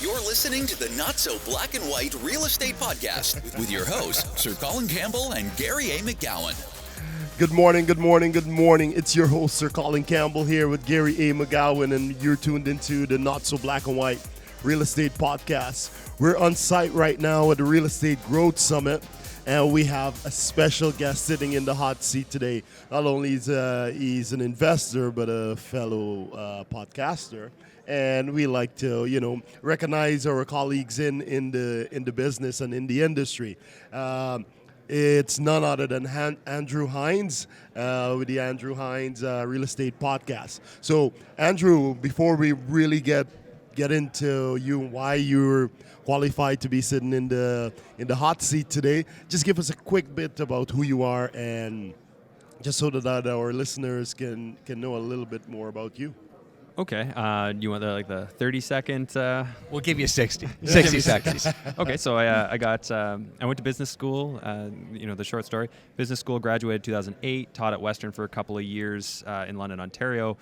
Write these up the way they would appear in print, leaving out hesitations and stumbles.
You're listening to the Not So Black and White Real Estate Podcast with your hosts, Sir Colin Campbell and Gary A. McGowan. Good morning, good morning, good morning. It's your host, Sir Colin Campbell, here with Gary A. McGowan, and you're tuned into the Not So Black and White Real Estate Podcast. We're on site right now at the Real Estate Growth Summit, and we have a special guest sitting in the hot seat today. Not only is he's an investor, but a fellow podcaster. And we like to, recognize our colleagues in the business and in the industry. It's none other than Andrew Hines with the Andrew Hines Real Estate Podcast. So, Andrew, before we really get into you and why you're qualified to be sitting in the hot seat today, just give us a quick bit about who you are, and just so that our listeners can know a little bit more about you. Okay. You want the 30-second? We'll give you 60 seconds. Okay. So I went to business school. The short story. Business school, graduated 2008. Taught at Western for a couple of years in London, Ontario.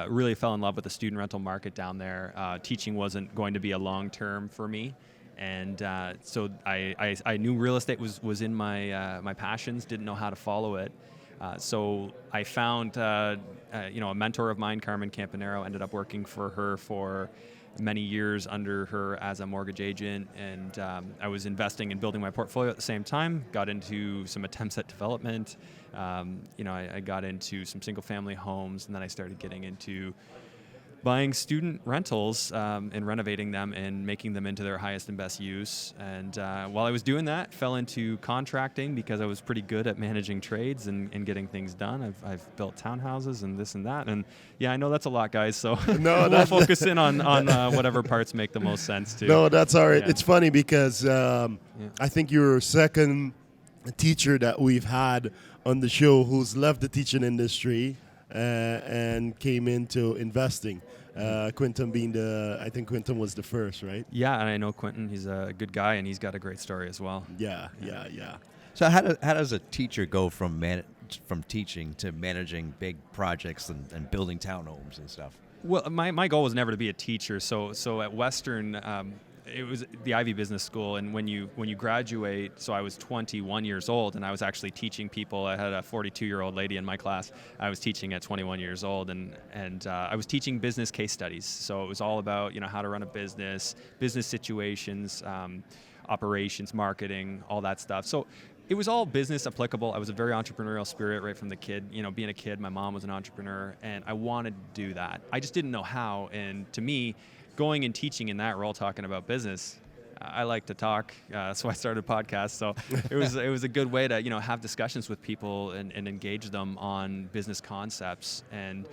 Really fell in love with the student rental market down there. Teaching wasn't going to be a long term for me. And so I knew real estate was in my passions. Didn't know how to follow it. So I found, a mentor of mine, Carmen Campanero, ended up working for her for many years under her as a mortgage agent. And I was investing and building my portfolio at the same time, got into some attempts at development. I got into some single family homes, and then I started getting into buying student rentals and renovating them and making them into their highest and best use. And while I was doing that, fell into contracting because I was pretty good at managing trades and getting things done. I've built townhouses and this and that. And yeah, I know that's a lot, guys. So we'll focus in on whatever parts make the most sense too. No, that's all right. Yeah. It's funny because I think you're second teacher that we've had on the show who's left the teaching industry and came into investing. Quentin being I think Quentin was the first, right? Yeah, and I know Quentin. He's a good guy, and he's got a great story as well. Yeah. So how does a teacher go from teaching to managing big projects and building townhomes and stuff? Well, my goal was never to be a teacher. So at Western, it was the Ivy Business School, and when you graduate, so I was 21 years old, and I was actually teaching people. I had a 42-year-old lady in my class. I was teaching at 21 years old, and I was teaching business case studies. So it was all about how to run a business situations, operations, marketing, all that stuff. So it was all business applicable. I was a very entrepreneurial spirit right from the kid. Being a kid, my mom was an entrepreneur, and I wanted to do that. I just didn't know how, and to me, going and teaching in that role, talking about business, I like to talk, so I started a podcast. So it was a good way to have discussions with people and engage them on business concepts. And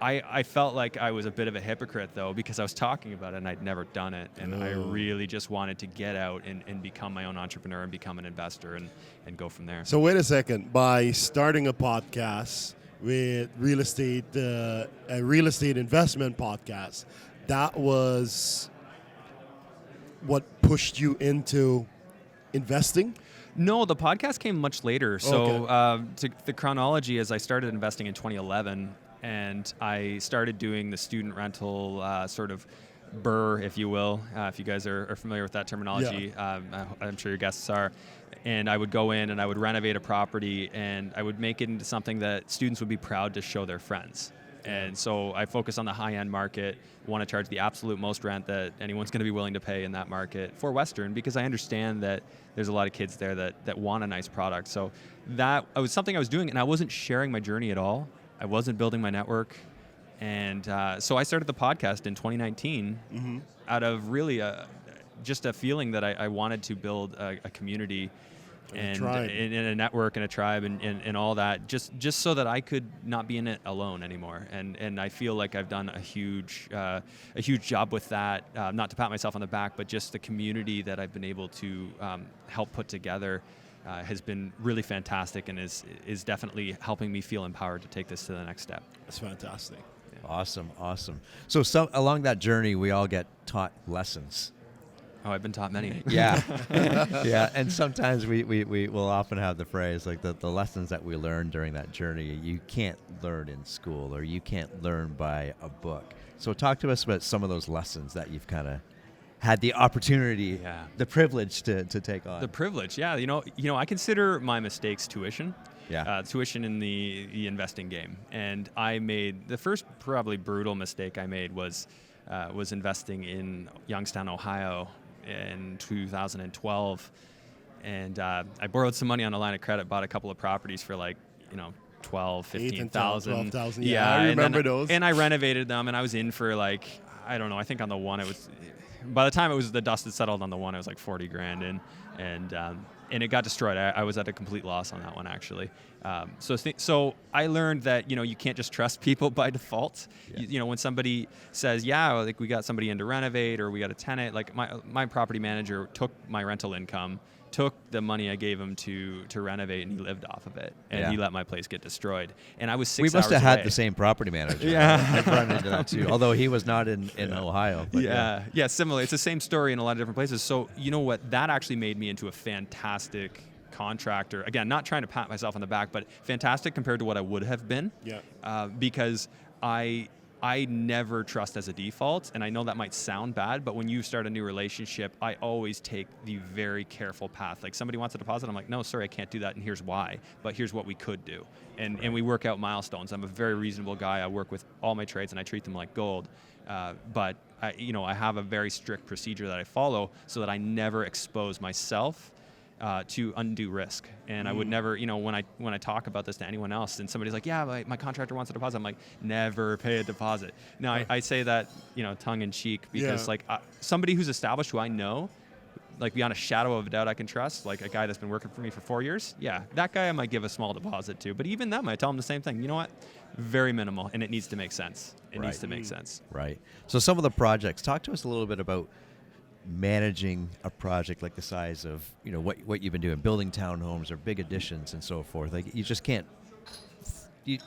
I felt like I was a bit of a hypocrite though, because I was talking about it and I'd never done it, and I really just wanted to get out and become my own entrepreneur and become an investor and go from there. So wait a second. By starting a podcast with a real estate investment podcast, that was what pushed you into investing? No, the podcast came much later. So to the chronology is I started investing in 2011, and I started doing the student rental sort of BRRRR, if you will, if you guys are familiar with that terminology. Yeah. I'm sure your guests are. And I would go in and I would renovate a property, and I would make it into something that students would be proud to show their friends. And so I focus on the high-end market, want to charge the absolute most rent that anyone's going to be willing to pay in that market for Western, because I understand that there's a lot of kids there that want a nice product. So that was something I was doing, and I wasn't sharing my journey at all. I wasn't building my network. And so I started the podcast in 2019 out of really just a feeling that I wanted to build a community and in a network and a tribe and all that, just so that I could not be in it alone anymore. And I feel like I've done a huge job with that. Not to pat myself on the back, but just the community that I've been able to help put together has been really fantastic, and is definitely helping me feel empowered to take this to the next step. That's fantastic. Yeah. Awesome. So along that journey, we all get taught lessons. Oh, I've been taught many. Yeah. Yeah. And sometimes we will often have the phrase like the lessons that we learn during that journey, you can't learn in school, or you can't learn by a book. So talk to us about some of those lessons that you've kind of had the opportunity, Yeah. the privilege to take on. The privilege, yeah. I consider my mistakes tuition. Yeah. Tuition in the investing game. And I made the first probably brutal mistake I made was investing in Youngstown, Ohio in 2012. And I borrowed some money on a line of credit, bought a couple of properties for like, 12, 15,000. 12,000. Yeah, I remember those. And I renovated them, and I was in for like, I don't know, I think on the one it was, by the time the dust had settled on the one, it was like 40 grand in, and it got destroyed. I was at a complete loss on that one, actually. So I learned that, you can't just trust people by default. Yeah. When somebody says, yeah, like we got somebody in to renovate or we got a tenant, like my property manager took my rental income, took the money I gave him to renovate, and he lived off of it. And he let my place get destroyed. And I was 6 hours We must have away. had the same property manager. Yeah. I've run into that too. Although he was not in Ohio. But yeah, similar. It's the same story in a lot of different places. So you know what? That actually made me into a fantastic contractor. Again, not trying to pat myself on the back, but fantastic compared to what I would have been. Yeah. Because I never trust as a default, and I know that might sound bad, but when you start a new relationship, I always take the very careful path. Like somebody wants a deposit, I'm like, no, sorry, I can't do that, and here's why, but here's what we could do. And we work out milestones. I'm a very reasonable guy. I work with all my trades, and I treat them like gold. But I have a very strict procedure that I follow so that I never expose myself to undue risk. And I would never, when I talk about this to anyone else and somebody's like, yeah, my contractor wants a deposit, I'm like, never pay a deposit. Now, I say that, tongue in cheek because somebody who's established who I know, like beyond a shadow of a doubt I can trust, like a guy that's been working for me for 4 years, yeah, that guy I might give a small deposit to. But even them, I tell them the same thing. You know what? Very minimal, and it needs to make sense. It needs to make sense. Right. So some of the projects, talk to us a little bit about managing a project like the size of what you've been doing, building townhomes or big additions and so forth. Like you just can't you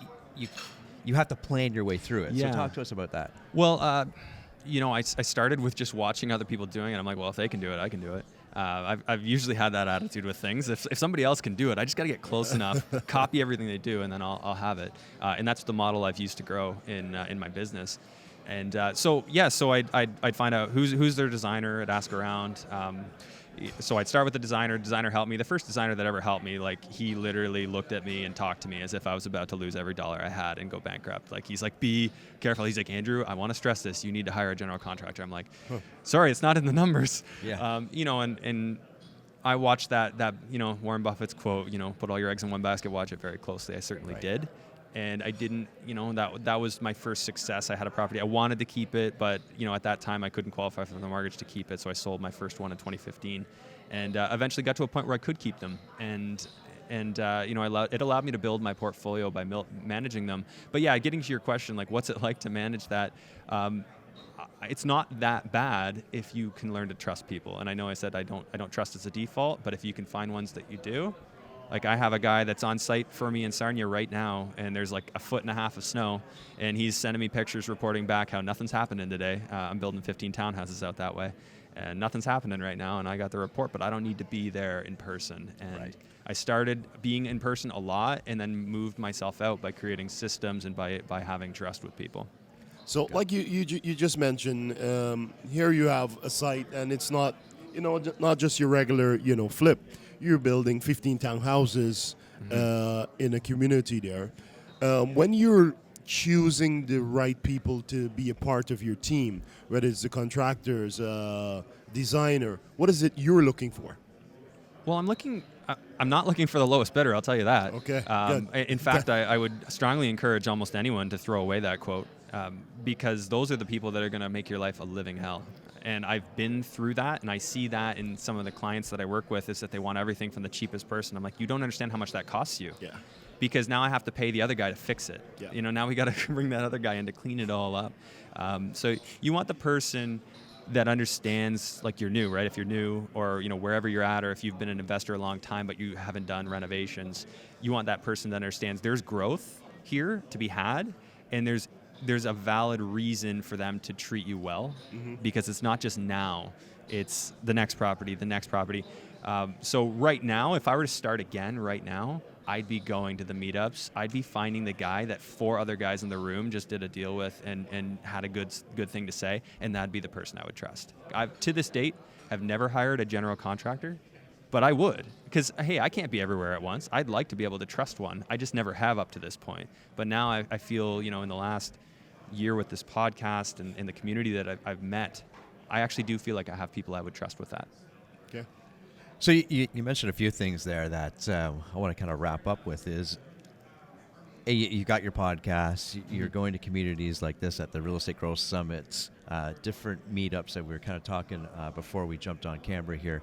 have to plan your way through it. Yeah. So talk to us about that. Well, I started with just watching other people doing it. I'm like, well, if they can do it, I can do it. I've usually had that attitude with things. If somebody else can do it, I just got to get close enough, copy everything they do, and then I'll have it. And that's the model I've used to grow in my business. And so I'd find out who's their designer. I'd ask around. So I'd start with the designer. Designer helped me. The first designer that ever helped me, like he literally looked at me and talked to me as if I was about to lose every dollar I had and go bankrupt. Like he's like, be careful. He's like, Andrew, I want to stress this. You need to hire a general contractor. I'm like, sorry, it's not in the numbers. Yeah. And I watched that Warren Buffett's quote, put all your eggs in one basket, watch it very closely. I certainly did. And I didn't, that was my first success. I had a property. I wanted to keep it, but, at that time I couldn't qualify for the mortgage to keep it. So I sold my first one in 2015 and eventually got to a point where I could keep them. And it allowed me to build my portfolio by managing them. But yeah, getting to your question, like what's it like to manage that? It's not that bad if you can learn to trust people. And I know I said I don't trust as a default, but if you can find ones that you do. Like I have a guy that's on site for me in Sarnia right now, and there's like 1.5 feet of snow, and he's sending me pictures reporting back how nothing's happening today. I'm building 15 townhouses out that way, and nothing's happening right now, and I got the report, but I don't need to be there in person. And I started being in person a lot and then moved myself out by creating systems and by having trust with people. So like you just mentioned, here you have a site, and it's not, not just your regular, flip. You're building 15 townhouses in a community there. When you're choosing the right people to be a part of your team, whether it's the contractors, designer, what is it you're looking for? Well, I'm not looking for the lowest bidder, I'll tell you that. Okay, in fact, I would strongly encourage almost anyone to throw away that quote because those are the people that are going to make your life a living hell. And I've been through that, and I see that in some of the clients that I work with is that they want everything from the cheapest person. I'm like, you don't understand how much that costs you. Yeah. Because now I have to pay the other guy to fix it. Yeah. Now we got to bring that other guy in to clean it all up. So you want the person that understands, like you're new, right? If you're new or, wherever you're at, or if you've been an investor a long time but you haven't done renovations, you want that person that understands there's growth here to be had, and there's a valid reason for them to treat you well because it's not just now, it's the next property. So right now, if I were to start again right now, I'd be going to the meetups. I'd be finding the guy that 4 other guys in the room just did a deal with and had a good thing to say, and that'd be the person I would trust. To this date, have never hired a general contractor, but I would, because, hey, I can't be everywhere at once. I'd like to be able to trust one. I just never have up to this point. But now I feel, in the last year with this podcast and the community that I've met, I actually do feel like I have people I would trust with that. Okay. So you mentioned a few things there that I want to kind of wrap up with is, you got your podcast, you're going to communities like this at the Real Estate Growth Summits, different meetups that we were kind of talking before we jumped on camera here.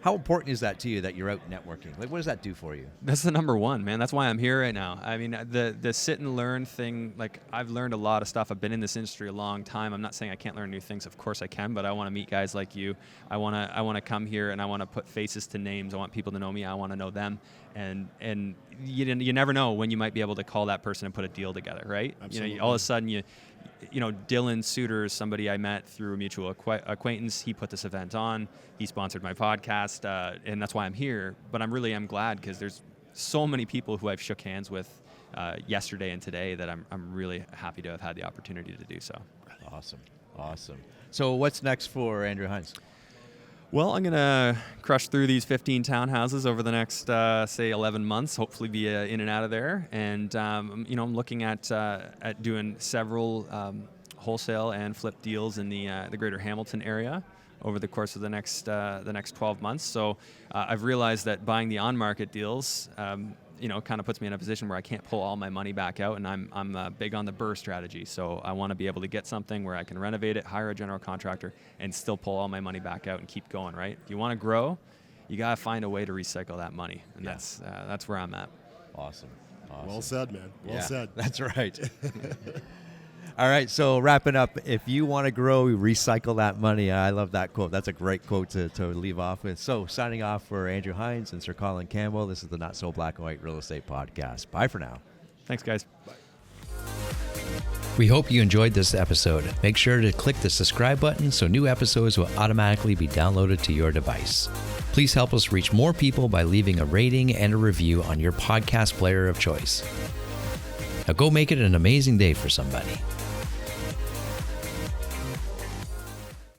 How important is that to you that you're out networking? Like, what does that do for you? That's the number one, man. That's why I'm here right now. I mean, the sit and learn thing, like, I've learned a lot of stuff. I've been in this industry a long time. I'm not saying I can't learn new things. Of course I can, but I want to meet guys like you. I want to come here and I want to put faces to names. I want people to know me. I want to know them. And you never know when you might be able to call that person and put a deal together, right? Absolutely. All of a sudden Dylan Suter is somebody I met through a mutual acquaintance. He put this event on. He sponsored my podcast, and that's why I'm here. But I'm glad because there's so many people who I've shook hands with yesterday and today that I'm really happy to have had the opportunity to do so. Awesome. So what's next for Andrew Hines? Well, I'm going to crush through these 15 townhouses over the next, say, 11 months, hopefully be in and out of there. And, I'm looking at doing several wholesale and flip deals in the greater Hamilton area over the course of the next 12 months. So I've realized that buying the on-market deals, kind of puts me in a position where I can't pull all my money back out, and I'm big on the BRRRR strategy. So I want to be able to get something where I can renovate it, hire a general contractor, and still pull all my money back out and keep going, right? If you want to grow, you got to find a way to recycle that money, and that's where I'm at. Awesome. Well said, man. Well said. That's right. All right, so wrapping up, if you want to grow, recycle that money. I love that quote. That's a great quote to leave off with. So signing off for Andrew Hines and Sir Colin Campbell, this is the Not So Black and White Real Estate Podcast. Bye for now. Thanks, guys. Bye. We hope you enjoyed this episode. Make sure to click the subscribe button so new episodes will automatically be downloaded to your device. Please help us reach more people by leaving a rating and a review on your podcast player of choice. Now go make it an amazing day for somebody.